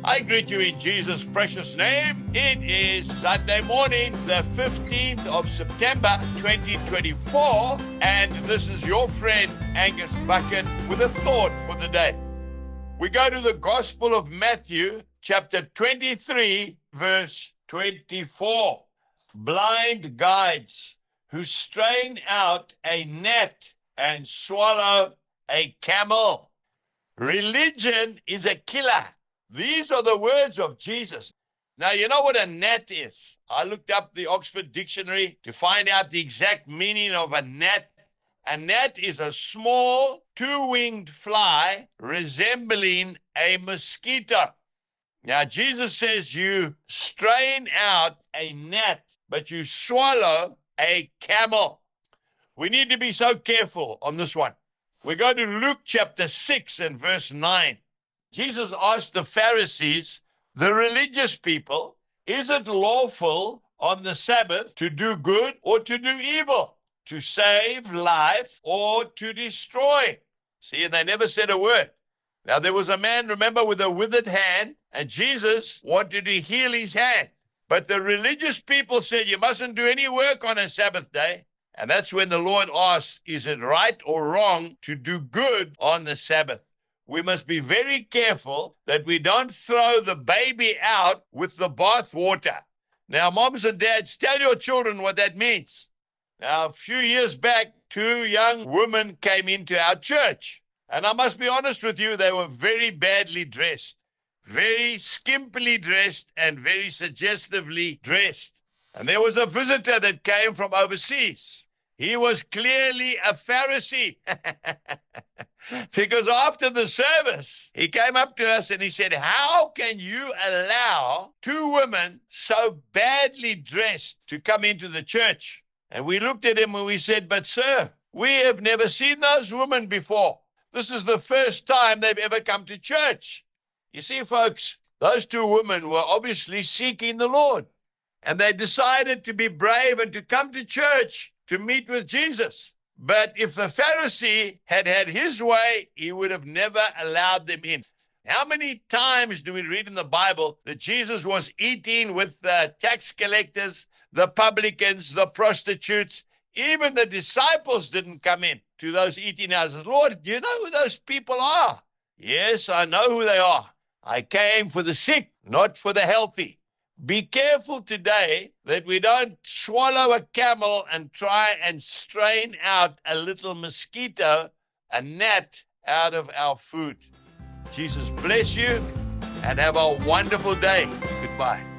I greet you in Jesus' precious name. It is Sunday morning, the 15th of September, 2024, and this is your friend Angus Buchen with a thought for the day. We go to the Gospel of Matthew, chapter 23, verse 24. Blind guides who strain out a gnat and swallow a camel. Religion is a killer. These are the words of Jesus. Now, you know what a gnat is? I looked up the Oxford Dictionary to find out the exact meaning of a gnat. A gnat is a small, two-winged fly resembling a mosquito. Now, Jesus says you strain out a gnat, but you swallow a camel. We need to be so careful on this one. We go to Luke chapter 6 and verse 9. Jesus asked the Pharisees, the religious people, is it lawful on the Sabbath to do good or to do evil, to save life or to destroy? See, and they never said a word. Now, there was a man, remember, with a withered hand, and Jesus wanted to heal his hand. But the religious people said, you mustn't do any work on a Sabbath day. And that's when the Lord asks, is it right or wrong to do good on the Sabbath? We must be very careful that we don't throw the baby out with the bath water. Now, moms and dads, tell your children what that means. Now, a few years back, two young women came into our church. And I must be honest with you, they were very badly dressed, very skimpily dressed and very suggestively dressed. And there was a visitor that came from overseas. He was clearly a Pharisee. Because after the service, he came up to us and he said, how can you allow two women so badly dressed to come into the church? And we looked at him and we said, but sir, we have never seen those women before. This is the first time they've ever come to church. You see, folks, those two women were obviously seeking the Lord. And they decided to be brave and to come to church to meet with Jesus. But if the Pharisee had had his way, he would have never allowed them in. How many times do we read in the Bible that Jesus was eating with the tax collectors, the publicans, the prostitutes? Even the disciples didn't come in to those eating houses. Lord, do you know who those people are? Yes, I know who they are. I came for the sick, not for the healthy. Be careful today that we don't swallow a camel and try and strain out a little mosquito, a gnat, out of our food. Jesus bless you and have a wonderful day. Goodbye.